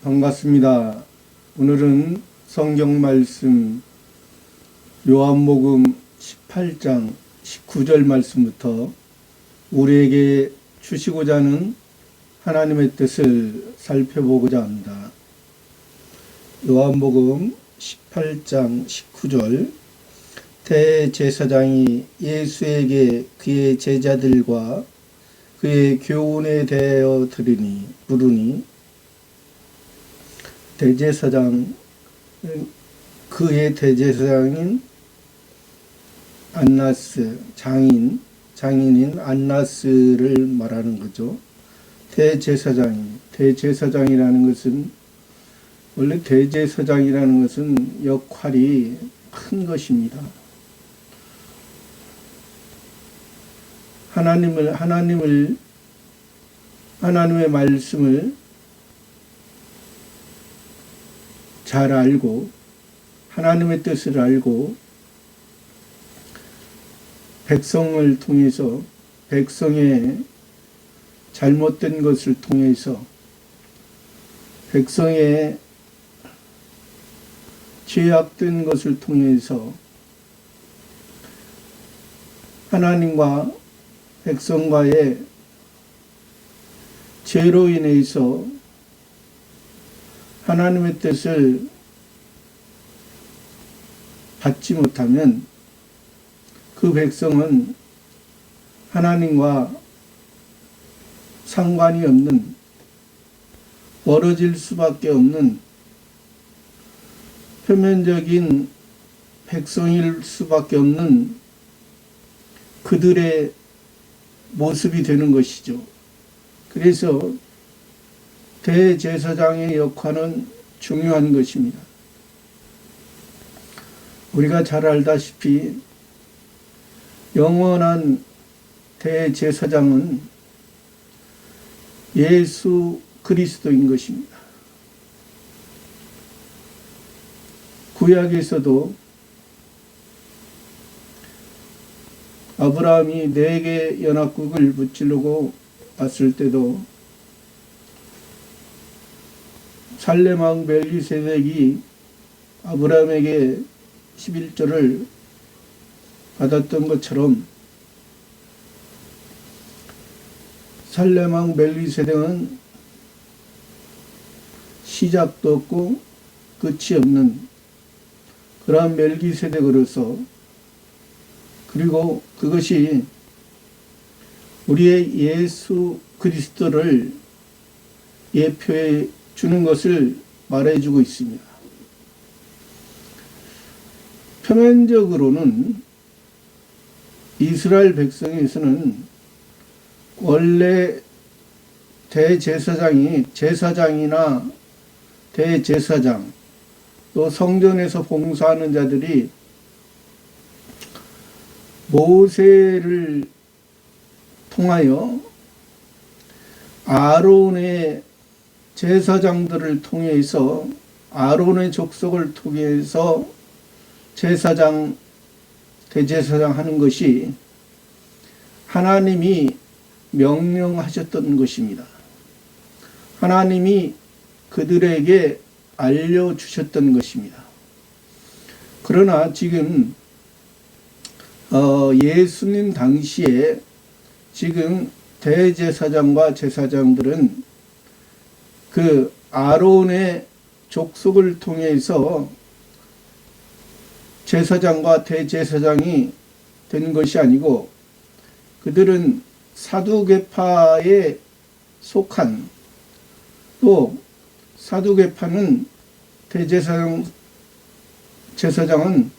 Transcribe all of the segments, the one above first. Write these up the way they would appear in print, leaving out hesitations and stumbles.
반갑습니다. 오늘은 성경 말씀 요한복음 18장 19절 말씀부터 우리에게 주시고자 하는 하나님의 뜻을 살펴보고자 합니다. 요한복음 18장 19절 대제사장이 예수에게 그의 제자들과 그의 교훈에 대하여 부르니 그의 대제사장인 안나스, 장인인 안나스를 말하는 거죠. 대제사장이라는 것은, 원래 대제사장이라는 것은 역할이 큰 것입니다. 하나님의 말씀을 잘 알고 하나님의 뜻을 알고 백성을 통해서 백성의 잘못된 것을 통해서 백성의 죄악된 것을 통해서 하나님과 백성과의 죄로 인해서 하나님의 뜻을 받지 못하면 그 백성은 하나님과 상관이 없는, 멀어질 수밖에 없는 표면적인 백성일 수밖에 없는 그들의 모습이 되는 것이죠. 그래서 대제사장의 역할은 중요한 것입니다. 우리가 잘 알다시피 영원한 대제사장은 예수 그리스도인 것입니다. 구약에서도 아브라함이 4개 연합국을 무찌르고 왔을 때도 살렘왕 멜기세덱이 아브라함에게 11조를 받았던 것처럼 살렘왕 멜기세덱은 시작도 없고 끝이 없는 그러한 멜기세덱으로서, 그리고 그것이 우리의 예수 그리스도를 예표해 주는 것을 말해주고 있습니다. 표면적으로는 이스라엘 백성에서는 원래 제사장이나 대제사장, 또 성전에서 봉사하는 자들이 모세를 통하여 아론의 제사장들을 통해서, 아론의 족속을 통해서 대제사장 하는 것이 하나님이 명령하셨던 것입니다. 하나님이 그들에게 알려주셨던 것입니다. 그러나 지금 예수님 당시에 지금 대제사장과 제사장들은 그 아론의 족속을 통해서 제사장과 대제사장이 된 것이 아니고, 그들은 사두개파에 속한, 또 사두개파는 제사장은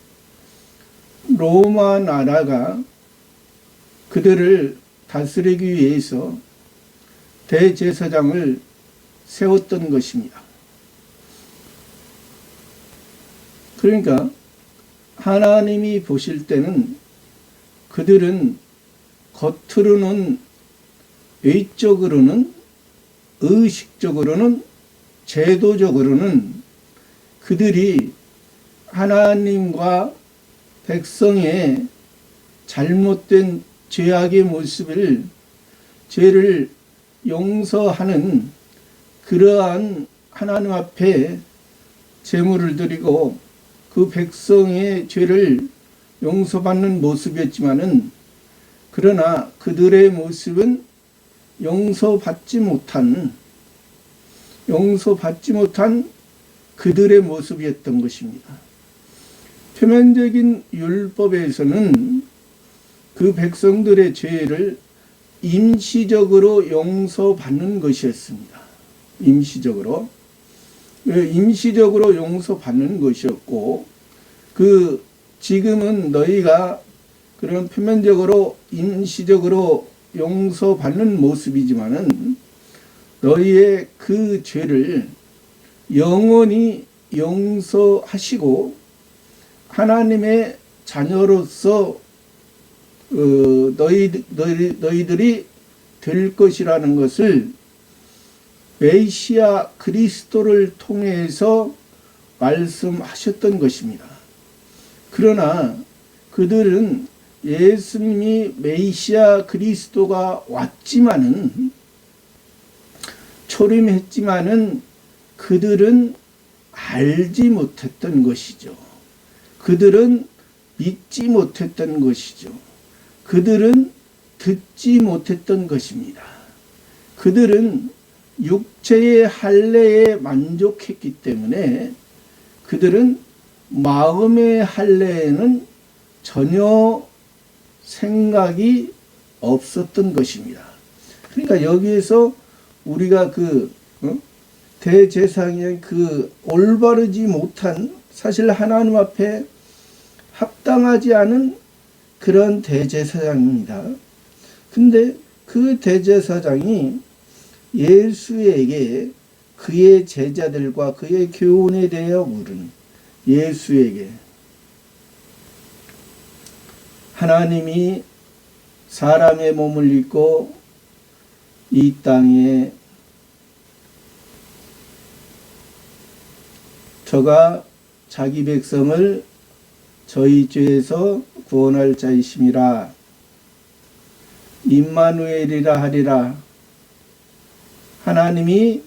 로마 나라가 그들을 다스리기 위해서 대제사장을 세웠던 것입니다. 그러니까 하나님이 보실 때는 그들은 겉으로는, 외적으로는, 의식적으로는, 제도적으로는 그들이 하나님과 백성의 잘못된 죄악의 모습을, 죄를 용서하는 그러한 하나님 앞에 제물을 드리고 그 백성의 죄를 용서받는 모습이었지만은, 그러나 그들의 모습은 용서받지 못한 그들의 모습이었던 것입니다. 표면적인 율법에서는 그 백성들의 죄를 임시적으로 용서받는 것이었습니다. 임시적으로 용서받는 것이었고, 지금은 너희가 그런 표면적으로 임시적으로 용서받는 모습이지만은 너희의 그 죄를 영원히 용서하시고 하나님의 자녀로서 너희들이 될 것이라는 것을 메시아 그리스도를 통해서 말씀하셨던 것입니다. 그러나 그들은 예수님이 메시아 그리스도가 왔지만은, 초림했지만은 그들은 알지 못했던 것이죠. 그들은 믿지 못했던 것이죠. 그들은 듣지 못했던 것입니다. 그들은 육체의 할례에 만족했기 때문에 그들은 마음의 할례에는 전혀 생각이 없었던 것입니다. 그러니까 여기에서 우리가 대제사장의 올바르지 못한, 사실 하나님 앞에 합당하지 않은 그런 대제사장입니다. 근데 그 대제사장이 예수에게 그의 제자들과 그의 교훈에 대하여 물은, 예수에게 하나님이 사람의 몸을 입고 이 땅에 저가 자기 백성을 저희 죄에서 구원할 자이심이라, 임마누엘이라 하리라. 하나님이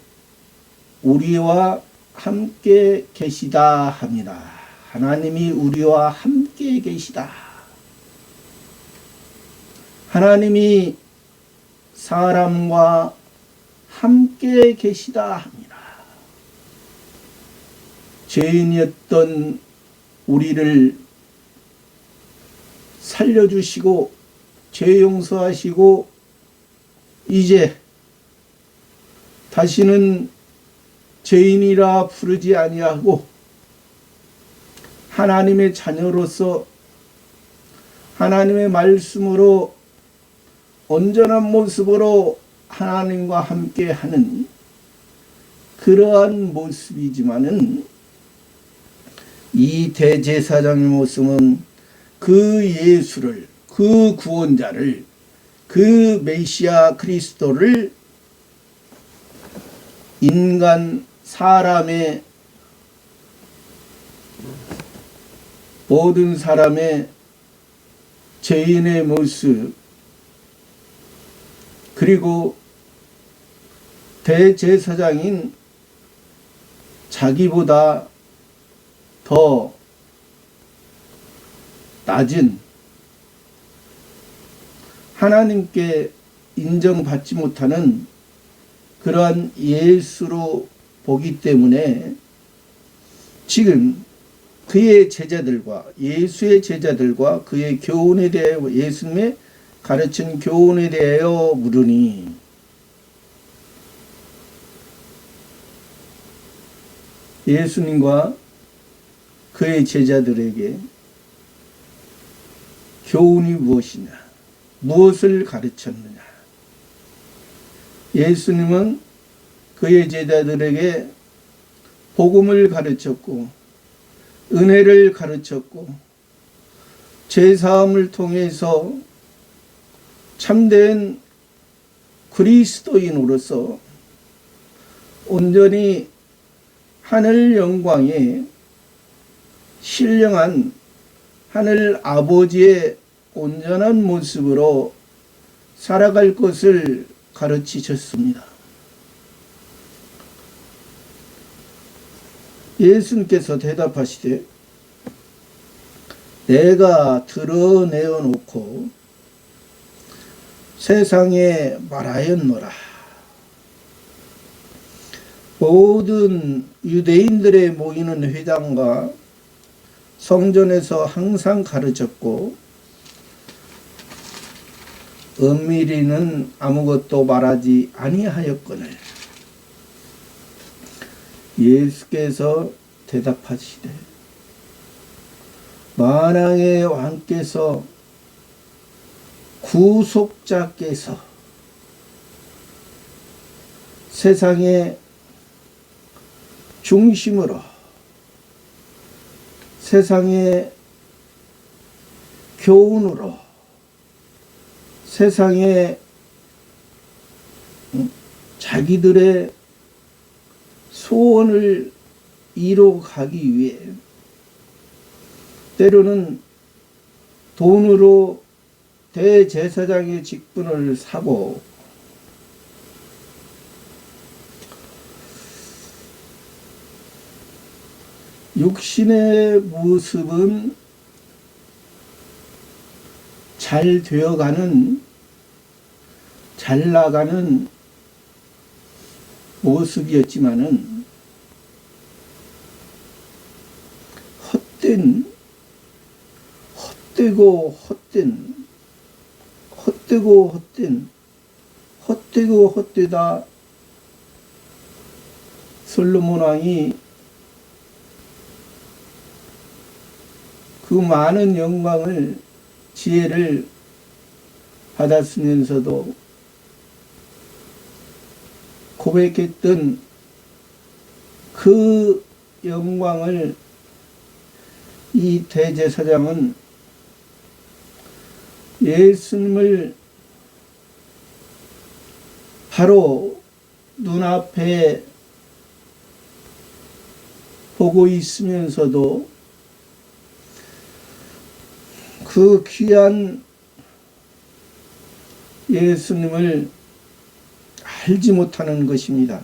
우리와 함께 계시다 합니다. 하나님이 우리와 함께 계시다. 하나님이 사람과 함께 계시다 합니다. 죄인이었던 우리를 살려주시고 죄 용서하시고 이제 다시는 죄인이라 부르지 아니하고 하나님의 자녀로서 하나님의 말씀으로 온전한 모습으로 하나님과 함께 하는 그러한 모습이지만은, 이 대제사장의 모습은 그 예수를, 그 구원자를, 그 메시아 그리스도를 인간 사람의, 모든 사람의 죄인의 모습, 그리고 대제사장인 자기보다 더 낮은, 하나님께 인정받지 못하는 그러한 예수로 보기 때문에 지금 그의 제자들과, 예수의 제자들과 그의 교훈에 대하여, 예수님의 가르친 교훈에 대하여 물으니, 예수님과 그의 제자들에게 교훈이 무엇이냐, 무엇을 가르쳤느냐. 예수님은 그의 제자들에게 복음을 가르쳤고 은혜를 가르쳤고 죄사함을 통해서 참된 그리스도인으로서 온전히 하늘 영광에 신령한 하늘 아버지의 온전한 모습으로 살아갈 것을 가르치셨습니다. 예수님께서 대답하시되 내가 드러내어 놓고 세상에 말하였노라. 모든 유대인들의 모이는 회당과 성전에서 항상 가르쳤고 은밀히는 아무것도 말하지 아니하였거늘. 예수께서 대답하시되 만왕의 왕께서 구속자께서 세상의 중심으로 세상의 교훈으로 세상의 자기들의 소원을 이루어가기 위해 때로는 돈으로 대제사장의 직분을 사고 육신의 모습은 잘 되어가는 잘 나가는 모습이었지만은 헛되고 헛되다 솔로몬 왕이 그 많은 영광을 지혜를 받았으면서도 고백했던 그 영광을 이 대제사장은 예수님을 바로 눈앞에 보고 있으면서도 그 귀한 예수님을 알지 못하는 것입니다.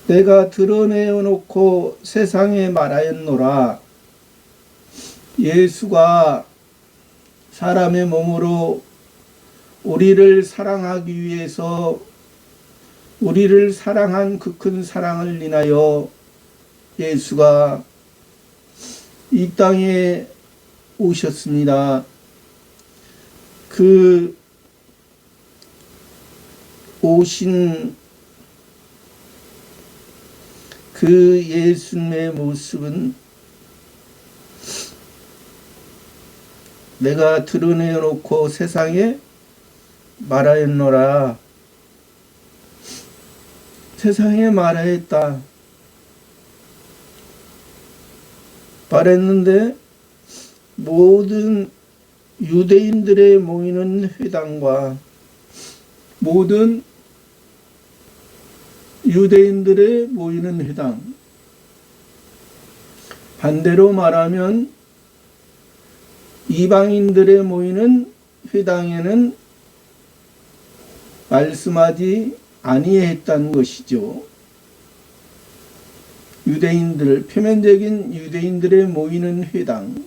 내가 드러내어 놓고 세상에 말하였노라. 예수가 사람의 몸으로 우리를 사랑하기 위해서 우리를 사랑한 그 큰 사랑을 인하여 예수가 이 땅에 오셨습니다. 그 오신 그 예수님의 모습은 내가 드러내어 놓고 세상에 말하였노라. 세상에 말하였다. 말했는데 모든 유대인들의 모이는 회당과 모든 유대인들의 모이는 회당, 반대로 말하면 이방인들의 모이는 회당에는 말씀하지 아니했다는 것이죠. 유대인들, 표면적인 유대인들의 모이는 회당,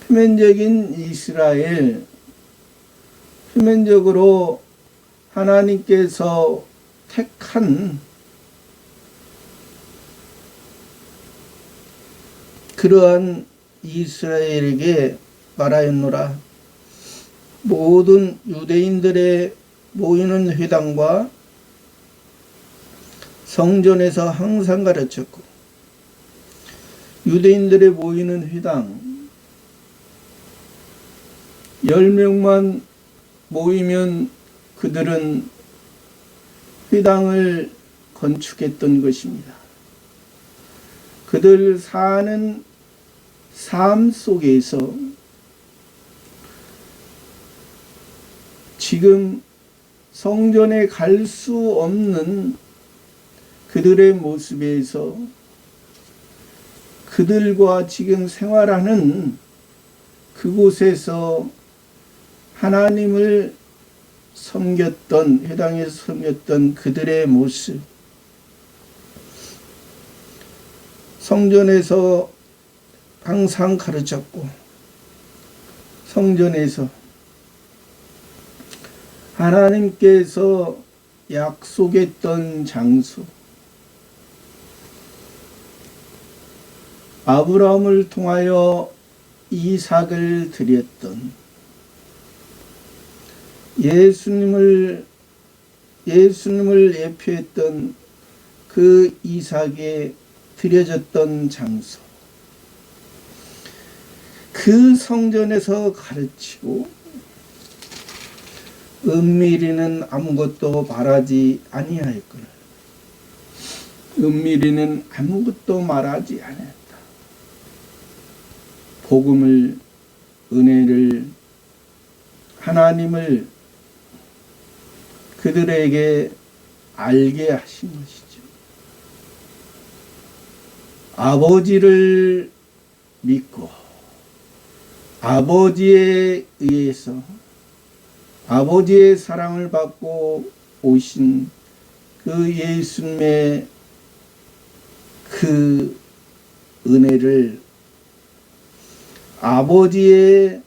표면적인 이스라엘, 표면적으로 하나님께서 택한 그러한 이스라엘에게 말하였노라. 모든 유대인들의 모이는 회당과 성전에서 항상 가르쳤고 유대인들의 모이는 회당 10명만 모이면 그들은 회당을 건축했던 것입니다. 그들 사는 삶 속에서 지금 성전에 갈 수 없는 그들의 모습에서 그들과 지금 생활하는 그곳에서 하나님을 섬겼던, 회당에서 섬겼던 그들의 모습, 성전에서 항상 가르쳤고, 성전에서 하나님께서 약속했던 장소, 아브라함을 통하여 이삭을 드렸던, 예수님을 예표했던 그 이삭에 드려졌던 장소, 그 성전에서 가르치고 은밀히는 아무것도 말하지 아니하였거늘. 은밀히는 아무것도 말하지 않았다. 복음을, 은혜를, 하나님을 그들에게 알게 하신 것이죠. 아버지를 믿고 아버지에 의해서 아버지의 사랑을 받고 오신 그 예수님의 그 은혜를, 아버지의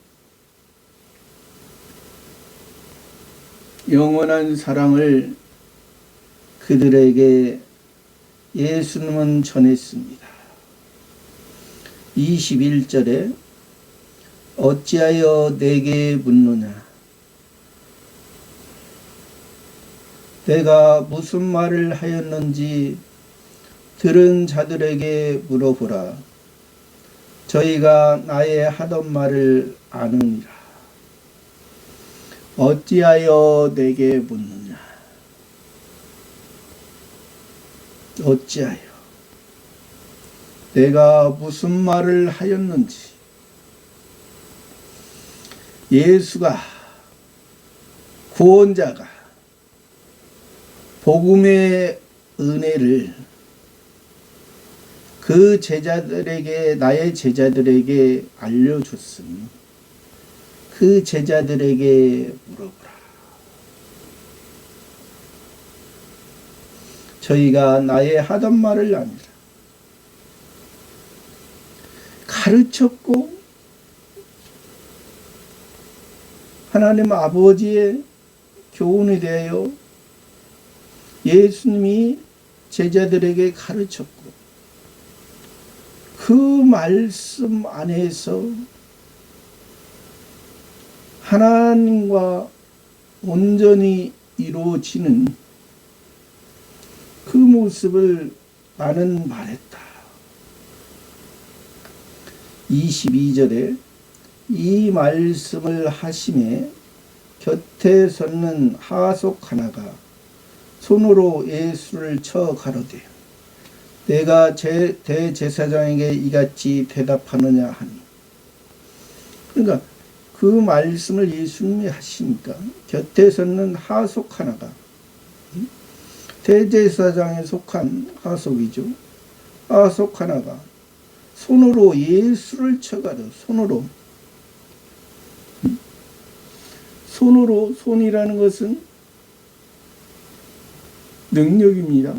영원한 사랑을 그들에게 예수님은 전했습니다. 21절에 어찌하여 내게 묻느냐? 내가 무슨 말을 하였는지 들은 자들에게 물어보라. 저희가 나의 하던 말을 아느니라. 어찌하여 내게 묻느냐? 어찌하여 내가 무슨 말을 하였는지. 예수가, 구원자가 복음의 은혜를 그 제자들에게, 나의 제자들에게 알려줬으니 그 제자들에게 물어보라. 저희가 나의 하던 말을 아니라 가르쳤고 하나님 아버지의 교훈에 대하여 예수님이 제자들에게 가르쳤고 그 말씀 안에서 하나님과 온전히 이루어지는 그 모습을 나는 말했다. 22절에 이 말씀을 하심에 곁에 섰는 하속 하나가 손으로 예수를 쳐 가로되 내가 대제사장에게 이같이 대답하느냐 하니. 그러니까 그 말씀을 예수님이 하시니까 곁에 섰는 하속 하나가, 대제사장에 속한 하속이죠. 하속 하나가 손으로 예수를 쳐가도, 손으로, 손이라는 것은 능력입니다.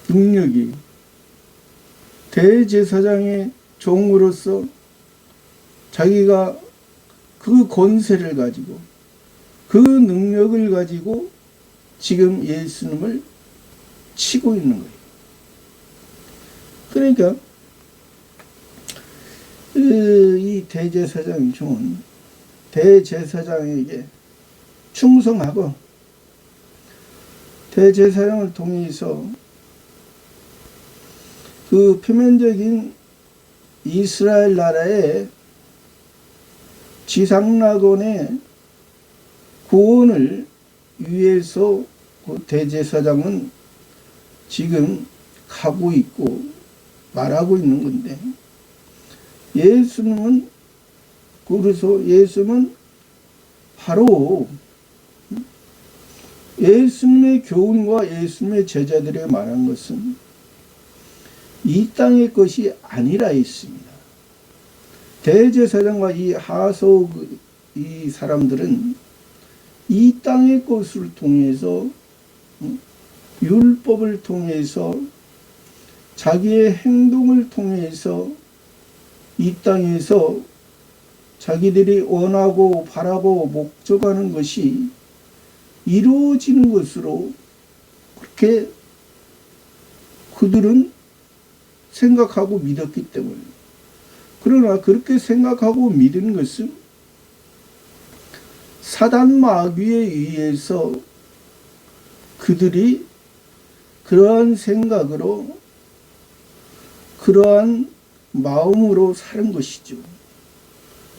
능력이 대제사장의 종으로서 자기가 그 권세를 가지고 그 능력을 가지고 지금 예수님을 치고 있는 거예요. 그러니까 이 대제사장 종은 대제사장에게 충성하고 대제사장을 통해서 그 표면적인 이스라엘 나라의 지상낙원의 구원을 위해서 그 대제사장은 지금 가고 있고 말하고 있는 건데, 예수님은, 그래서 예수님은 바로 예수님의 교훈과 예수님의 제자들에게 말한 것은 이 땅의 것이 아니라 했습니다. 대제사장과 이 하속, 이 사람들은 이 땅의 것을 통해서, 율법을 통해서 자기의 행동을 통해서 이 땅에서 자기들이 원하고 바라고 목적하는 것이 이루어지는 것으로 그렇게 그들은 생각하고 믿었기 때문에. 그러나 그렇게 생각하고 믿은 것은 사단 마귀에 의해서 그들이 그러한 생각으로 그러한 마음으로 사는 것이죠.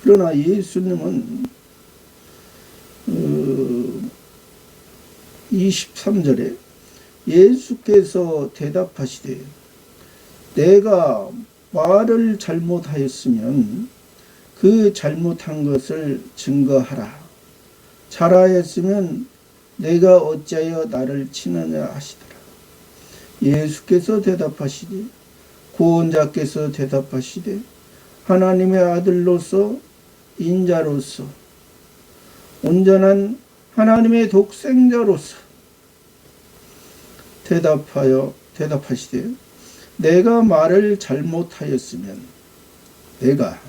그러나 예수님은 23절에 예수께서 대답하시되 내가 말을 잘못하였으면 그 잘못한 것을 증거하라. 잘하였으면 내가 어찌하여 나를 치느냐 하시더라. 예수께서 대답하시되 구원자께서 대답하시되 하나님의 아들로서 인자로서 온전한 하나님의 독생자로서 대답하시되 내가 말을 잘못하였으면 내가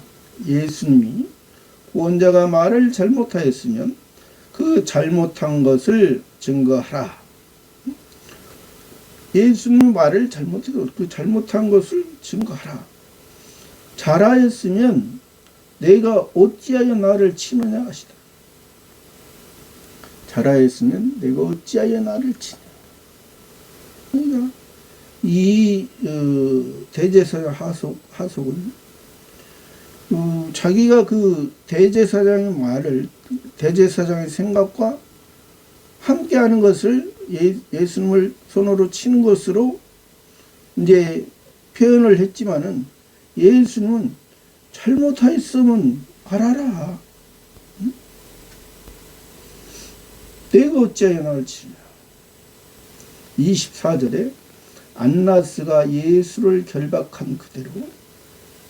예수님이 구원자가 말을 잘못하였으면 그 잘못한 것을 증거하라. 예수님 말을 잘못해도 그 잘못한 것을 증거하라. 잘하였으면 내가 어찌하여 나를 치느냐 하시다. 잘하였으면 내가 어찌하여 나를 치느냐. 그러니까 이 대제사장 하속은 자기가 그 대제사장의 말을 대제사장의 생각과 함께하는 것을 예수님을 손으로 치는 것으로 이제 표현을 했지만은 예수님은 잘못하였으면 알아라. 응? 내가 어찌하여 나를 치냐. 24절에 안나스가 예수를 결박한 그대로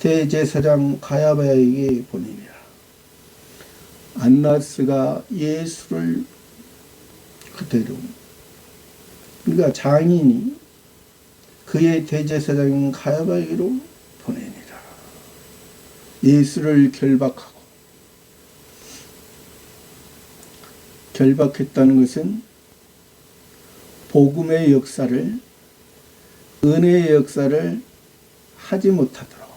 대제사장 가야바에게 보내니라. 안나스가 예수를 그대로, 그러니까 장인이 그의 대제사장인 가야바에게로 보내니라. 예수를 결박했다는 것은 복음의 역사를, 은혜의 역사를 하지 못하도록,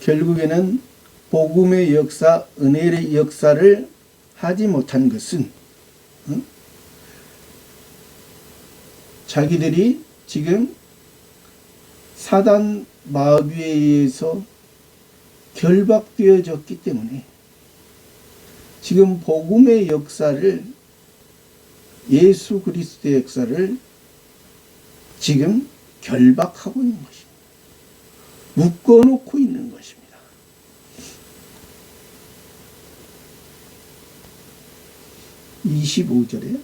결국에는 복음의 역사, 은혜의 역사를 하지 못한 것은 자기들이 지금 사단 마귀에 의해서 결박되어졌기 때문에 지금 복음의 역사를, 예수 그리스도의 역사를 지금 결박하고 있는 것입니다. 묶어놓고 있는 것입니다. (25절에)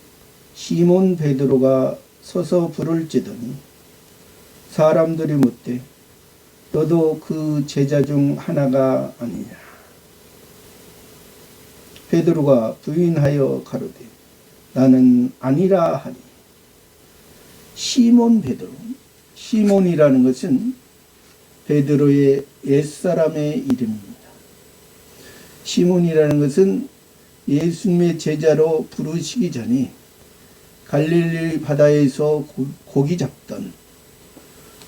시몬 베드로가 서서 불을 쬐더니 사람들이 묻되 너도 그 제자 중 하나가 아니냐. 베드로가 부인하여 가로되 나는 아니라 하니. 시몬 베드로, 시몬이라는 것은 베드로의 옛사람의 이름입니다. 시몬이라는 것은 예수님의 제자로 부르시기 전에 갈릴리 바다에서 고기 잡던,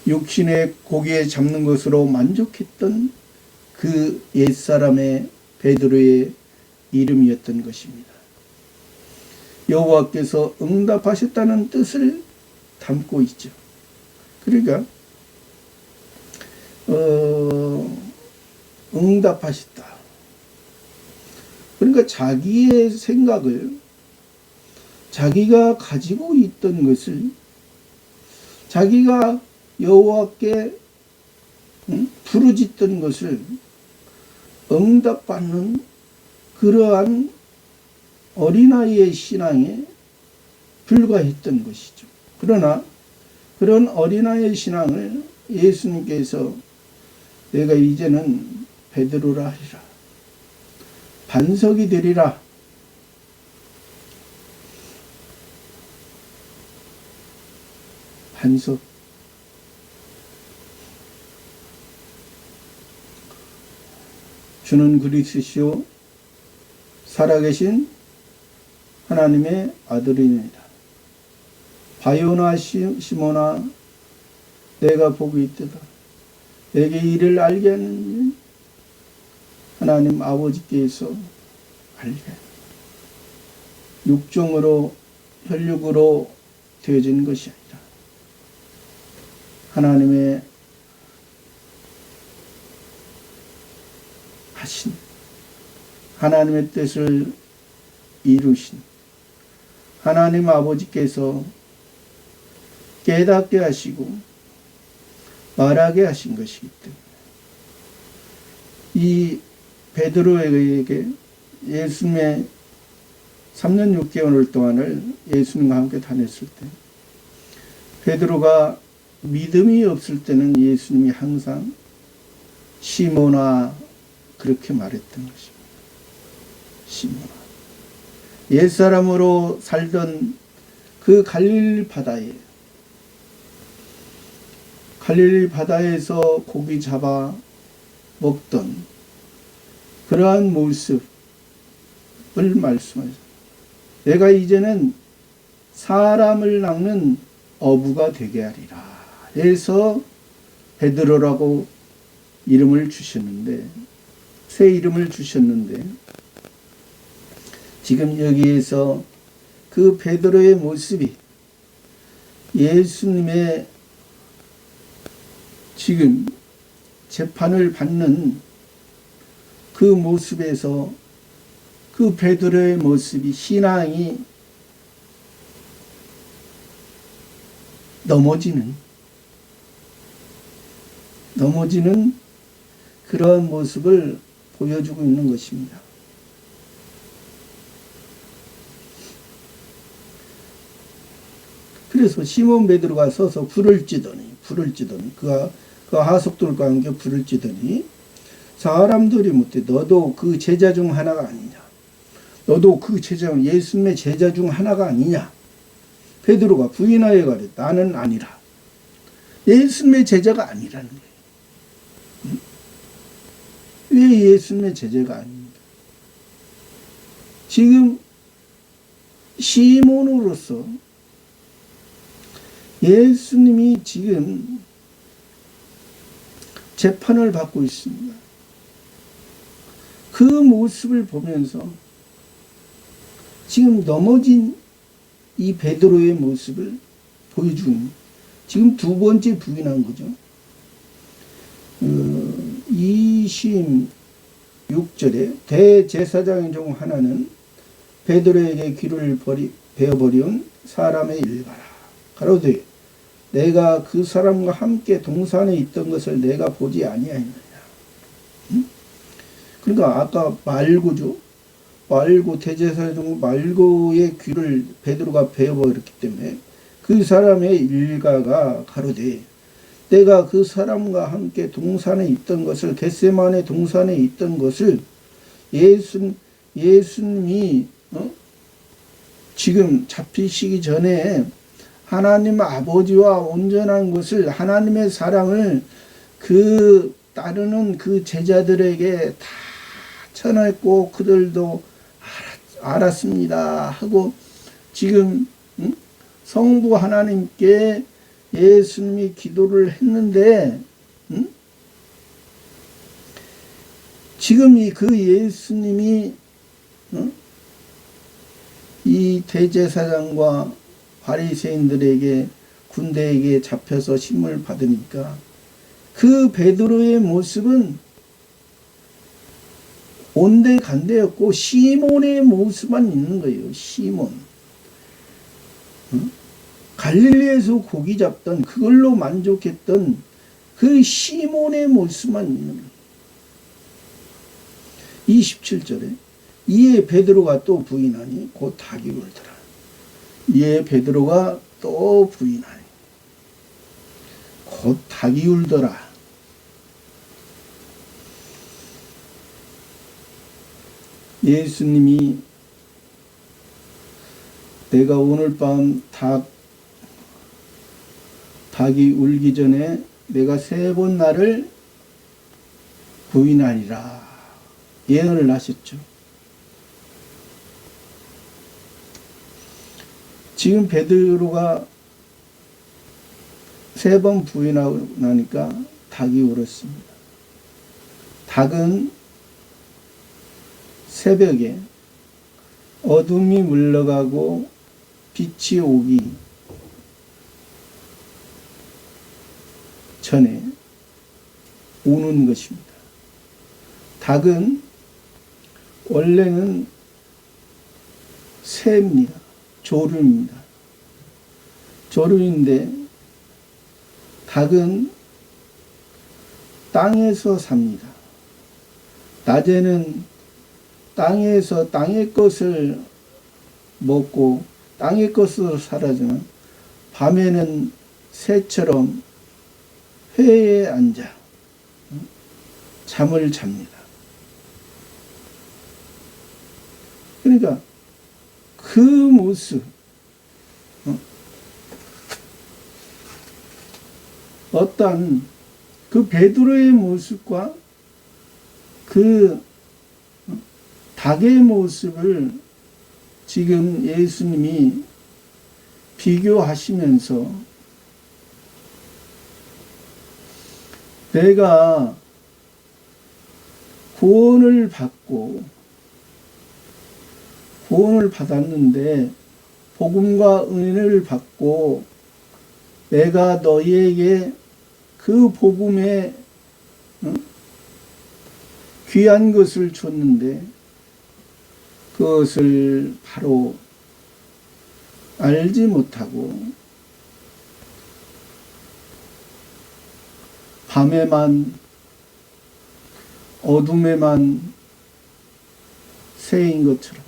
육신의 고기에 잡는 것으로 만족했던 그 옛사람의 베드로의 이름이었던 것입니다. 여호와께서 응답하셨다는 뜻을 담고 있죠. 그러니까 응답하셨다. 그러니까 자기의 생각을, 자기가 가지고 있던 것을, 자기가 여호와께 부르짖던 것을 응답받는 그러한 어린아이의 신앙에 불과했던 것이죠. 그러나 그런 어린아이의 신앙을 예수님께서 내가 이제는 베드로라 하리라, 반석이 되리라, 반석, 주는 그리스도시요 살아계신 하나님의 아들이니라. 바요나 시몬아 내가 복이 있도다. 내게 이를 알게 하는 하나님 아버지께서 알게 육종으로 혈육으로 되어진 것이 아니라 하나님의 하신 하나님의 뜻을 이루신 하나님 아버지께서 깨닫게 하시고 말하게 하신 것이기 때문에 이 베드로에게 예수님의 3년 6개월 동안을 예수님과 함께 다녔을 때 베드로가 믿음이 없을 때는 예수님이 항상 시몬아 그렇게 말했던 것입니다. 시몬아. 옛사람으로 살던 그 갈릴리 바다에서 고기 잡아 먹던 그러한 모습을 말씀하셨습니다. 내가 이제는 사람을 낚는 어부가 되게 하리라 해서 베드로라고 이름을 주셨는데 새 이름을 주셨는데 지금 여기에서 그 베드로의 모습이 예수님의 지금 재판을 받는 그 모습에서 그 베드로의 모습이 신앙이 넘어지는 그런 모습을 보여주고 있는 것입니다. 그래서 시몬 베드로가 서서 불을 찌더니 그 하석들과 함께 불을 찌더니 사람들이 묻되 너도 그 제자 중 하나가 아니냐? 너도 그 제자 예수님의 제자 중 하나가 아니냐? 베드로가 부인하여 가되 나는 아니라. 예수님의 제자가 아니라는 거예요. 왜 예수님의 제자가 아닙니까? 지금 시몬으로서 예수님이 지금 재판을 받고 있습니다. 그 모습을 보면서 지금 넘어진 이 베드로의 모습을 보여주는 지금 두 번째 부인한 거죠. 26절에 대제사장 중 하나는 베드로에게 귀를 베어버리온 사람의 일가라. 가로되 내가 그 사람과 함께 동산에 있던 것을 내가 보지 아니하였느냐. 그러니까 아까 말고죠. 말고 대제사장 말고의 귀를 베드로가 베어버렸기 때문에 그 사람의 일가가 가로되 내가 그 사람과 함께 동산에 있던 것을 겟세마네 동산에 있던 것을 예수님이 지금 잡히시기 전에 하나님 아버지와 온전한 것을 하나님의 사랑을 그 따르는 그 제자들에게 다 전했고 그들도 알았습니다 하고 지금 성부 하나님께 예수님이 기도를 했는데 지금 그 예수님이 이 대제사장과 바리새인들에게 군대에게 잡혀서 심을 받으니까 그 베드로의 모습은 온데간데였고 시몬의 모습만 있는 거예요. 시몬. 갈릴리에서 고기 잡던 그걸로 만족했던 그 시몬의 모습만 있는 거예요. 27절에 이에 베드로가 또 부인하니 곧 닭이 울더라. 이에 베드로가 또 부인하니 곧 닭이 울더라. 예수님이 내가 오늘 밤 닭이 울기 전에 내가 3번 나를 부인하리라 예언을 하셨죠. 지금 베드로가 3번 부인하고 나니까 닭이 울었습니다. 닭은 새벽에 어둠이 물러가고 빛이 오기 전에 우는 것입니다. 닭은 원래는 새입니다. 조류입니다. 조류인데 닭은 땅에서 삽니다. 낮에는 땅에서 땅의 것을 먹고 땅의 것으로 살아지만 밤에는 새처럼 회에 앉아 잠을 잡니다. 그러니까 그 모습, 어떤 그 베드로의 모습과 그 닭의 모습을 지금 예수님이 비교하시면서 내가 구원을 받았는데 복음과 은혜를 받고 내가 너희에게 그 복음에 귀한 것을 줬는데 그것을 바로 알지 못하고 밤에만 어둠에만 새인 것처럼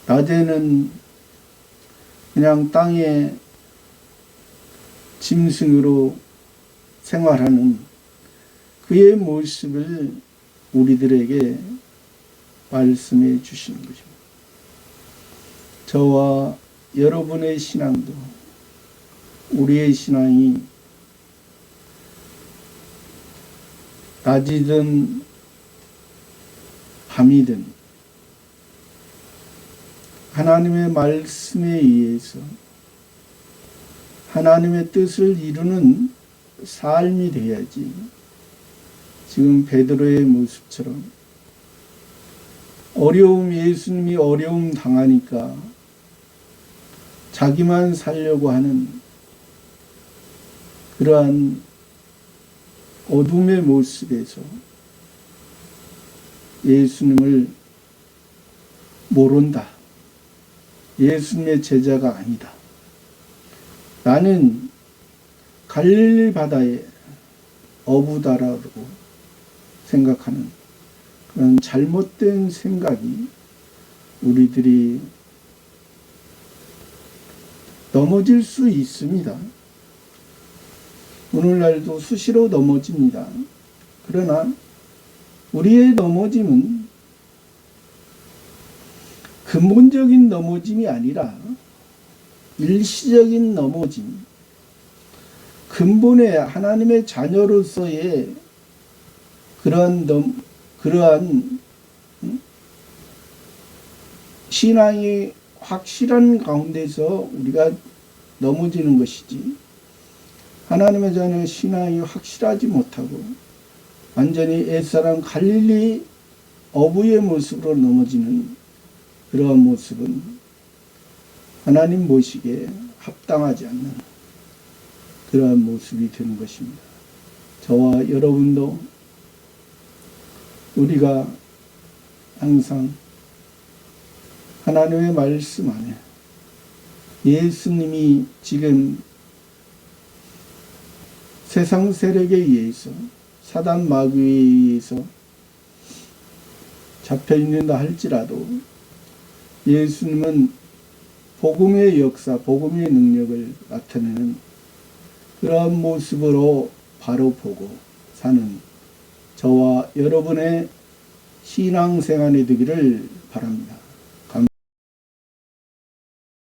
낮에는 그냥 땅에 짐승으로 생활하는 그의 모습을 우리들에게 말씀해 주시는 것입니다. 저와 여러분의 신앙도 우리의 신앙이 낮이든 밤이든 하나님의 말씀에 의해서 하나님의 뜻을 이루는 삶이 되어야지 지금 베드로의 모습처럼 예수님이 어려움 당하니까 자기만 살려고 하는 그러한 어둠의 모습에서 예수님을 모른다. 예수님의 제자가 아니다. 나는 갈릴리 바다의 어부다라고 생각하는 그런 잘못된 생각이 우리들이 넘어질 수 있습니다. 오늘날도 수시로 넘어집니다. 그러나 우리의 넘어짐은 근본적인 넘어짐이 아니라 일시적인 넘어짐, 근본의 하나님의 자녀로서의 그러한 신앙이 확실한 가운데서 우리가 넘어지는 것이지, 하나님의 자녀의 신앙이 확실하지 못하고 완전히 옛사람 갈릴리 어부의 모습으로 넘어지는 그러한 모습은 하나님 보시기에 합당하지 않는 그러한 모습이 되는 것입니다. 저와 여러분도 우리가 항상 하나님의 말씀 안에 예수님이 지금 세상 세력에 의해서 사단 마귀에 의해서 잡혀있는다 할지라도 예수님은 복음의 역사, 복음의 능력을 나타내는 그러한 모습으로 바로 보고 사는 저와 여러분의 신앙생활이 되기를 바랍니다.